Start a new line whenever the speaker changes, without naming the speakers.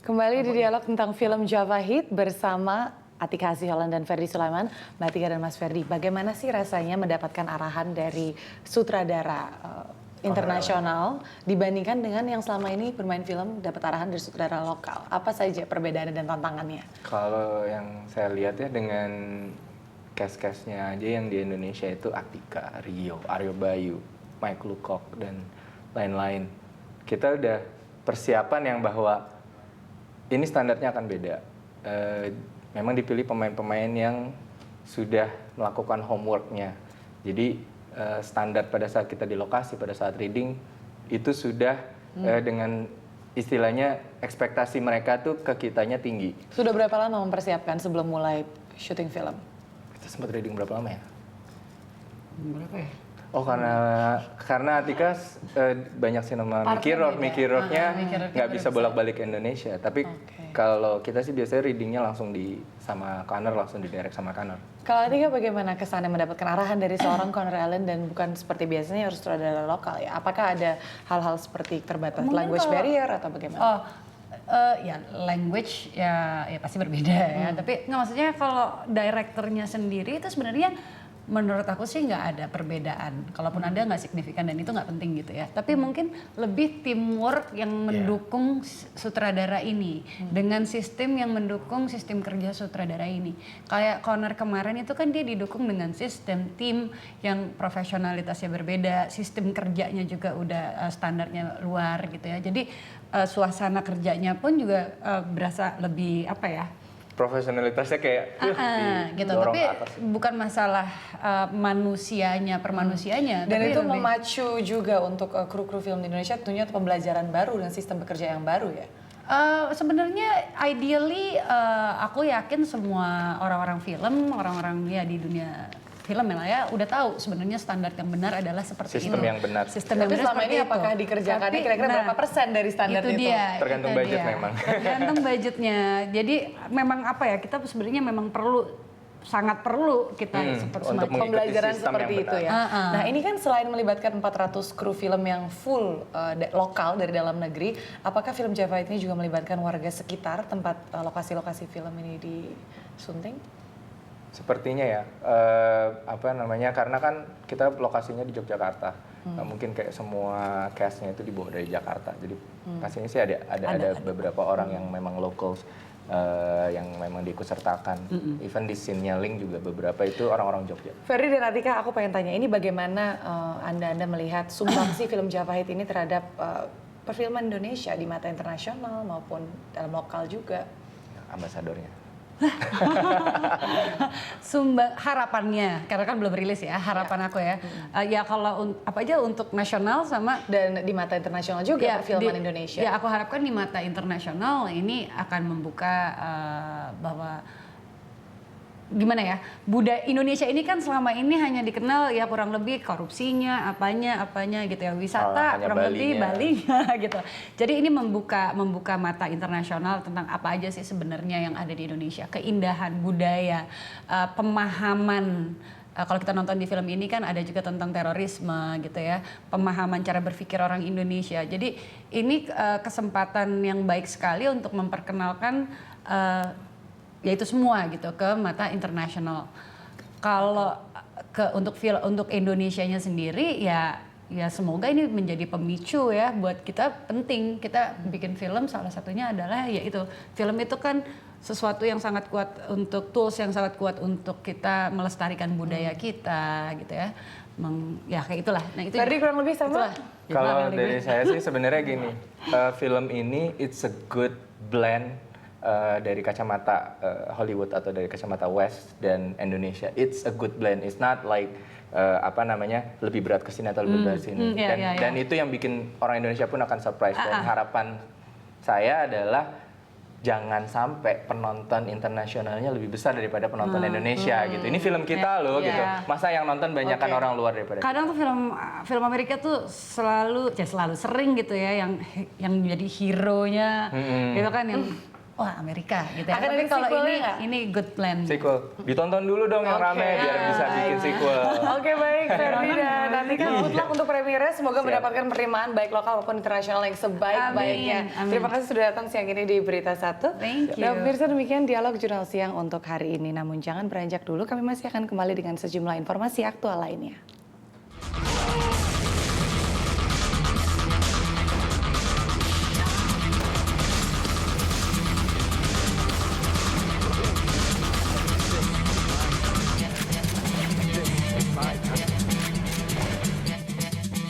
Kembali di dialog tentang film Java Hit bersama Atika Hasiholan dan Ferdy Sulaiman. Mbak Atika dan Mas Ferdy, bagaimana sih rasanya mendapatkan arahan dari sutradara internasional dibandingkan dengan yang selama ini bermain film dapat arahan dari sutradara lokal? Apa saja perbedaan dan tantangannya?
Kalau yang saya lihat ya dengan cast-castnya aja yang di Indonesia itu Atika, Rio, Aryo Bayu, Mike Lukok, dan lain-lain. Kita udah persiapan yang bahwa ini standarnya akan beda. Memang dipilih pemain-pemain yang sudah melakukan homeworknya. Jadi standar pada saat kita di lokasi, pada saat reading, itu sudah dengan istilahnya ekspektasi mereka tuh ke kitanya tinggi.
Sudah berapa lama mempersiapkan sebelum mulai syuting film?
Kita sempat reading berapa lama ya?
Berapa ya?
Oh karena Atika banyak sinema Mickey Rourke-nya nggak bisa bolak-balik ke Indonesia. Tapi kalau kita sih biasanya readingnya langsung sama Connor, langsung didirect sama Connor.
Kalau Atika bagaimana kesannya mendapatkan arahan dari seorang Conor Allen dan bukan seperti biasanya harus sutradara lokal ya? Apakah ada hal-hal seperti terbatas language barrier atau bagaimana?
Ya language ya pasti berbeda ya. Tapi nggak, maksudnya kalau direkturnya sendiri itu sebenarnya menurut aku sih nggak ada perbedaan. Kalaupun ada nggak signifikan dan itu nggak penting gitu ya. Tapi mungkin lebih teamwork yang mendukung sutradara ini dengan sistem yang mendukung sistem kerja sutradara ini. Kayak Connor kemarin itu kan dia didukung dengan sistem tim yang profesionalitasnya berbeda, sistem kerjanya juga udah standarnya luar gitu ya. Jadi suasana kerjanya pun juga berasa lebih apa ya?
Profesionalitasnya kayak
gitu. Tapi bukan masalah permanusianya.
Dan
tapi
itu
lebih
memacu juga untuk kru-kru film di Indonesia tentunya pembelajaran baru dan sistem bekerja yang baru ya.
Sebenarnya ideally aku yakin semua orang-orang film, orang-orang ya di dunia film ya udah tahu sebenarnya standar yang benar adalah seperti
sistem
itu.
yang benar.
Tapi selama ini apakah dikerjakannya kira-kira berapa persen dari standar itu?
Tergantung budget memang.
Tergantung budgetnya. Jadi memang apa ya, kita sebenarnya memang sangat perlu kita
untuk pembelajaran seperti itu ya. Nah ini kan selain melibatkan 400 kru film yang full lokal dari dalam negeri, apakah film Java ini juga melibatkan warga sekitar tempat lokasi-lokasi film ini disunting?
Sepertinya ya, karena kan kita lokasinya di Yogyakarta, mungkin kayak semua castnya itu dibawa dari Jakarta, jadi pastinya sih ada beberapa orang yang memang locals yang memang diikutsertakan, even di scene-nya Link juga beberapa itu orang-orang Jogja.
Ferdy dan Atika, aku pengen tanya, ini bagaimana anda melihat sumbangsi film Java Hit ini terhadap perfilman Indonesia di mata internasional maupun dalam lokal juga?
Ambasadornya.
Harapannya, karena kan belum rilis ya, harapan aku ya. Ya kalau apa aja untuk nasional sama
dan di mata internasional juga perfilman Indonesia.
Ya aku harapkan di mata internasional ini akan membuka bahwa gimana ya, budaya Indonesia ini kan selama ini hanya dikenal ya kurang lebih korupsinya, apanya gitu ya, wisata kurang lebih Balinya gitu. Jadi ini membuka mata internasional tentang apa aja sih sebenarnya yang ada di Indonesia, keindahan budaya, pemahaman. Kalau kita nonton di film ini kan ada juga tentang terorisme gitu ya, pemahaman cara berpikir orang Indonesia. Jadi ini kesempatan yang baik sekali untuk memperkenalkan ya itu semua gitu ke mata internasional. Kalau untuk Indonesianya sendiri ya semoga ini menjadi pemicu ya buat kita. Penting kita bikin film, salah satunya adalah yaitu film itu kan sesuatu yang sangat kuat, untuk tools yang sangat kuat untuk kita melestarikan budaya kita gitu ya. Ya kayak itulah. Nah itu
Ferdy kurang lebih sama.
Kalau dari saya sih sebenarnya gini, film ini it's a good blend dari kacamata Hollywood atau dari kacamata West dan Indonesia. It's a good blend. It's not like lebih berat ke sini atau lebih berat sini. Dan itu yang bikin orang Indonesia pun akan surprise. Dan harapan saya adalah jangan sampai penonton internasionalnya lebih besar daripada penonton Indonesia gitu. Ini film kita loh gitu. Masa yang nonton banyakkan orang luar daripada
kadang tuh film Amerika tuh selalu sering gitu ya yang jadi hero-nya gitu kan, yang wah Amerika gitu ya.
Akan
Tapi
ada
kalau
sequelnya
ini
nggak?
ini good plan.
Sequel. Ditonton dulu dong yang
Oke.
rame biar bisa bikin sequel.
Oke baik Ferdi dan Atika, good luck untuk premiere. Semoga
Siap.
mendapatkan penerimaan baik lokal maupun internasional yang sebaik-baiknya.
Amin, amin.
Terima kasih sudah datang siang ini di Berita Satu.
Thank you.
Dan pemirsa demikian dialog Jurnal Siang untuk hari ini. Namun jangan beranjak dulu, kami masih akan kembali dengan sejumlah informasi aktual lainnya.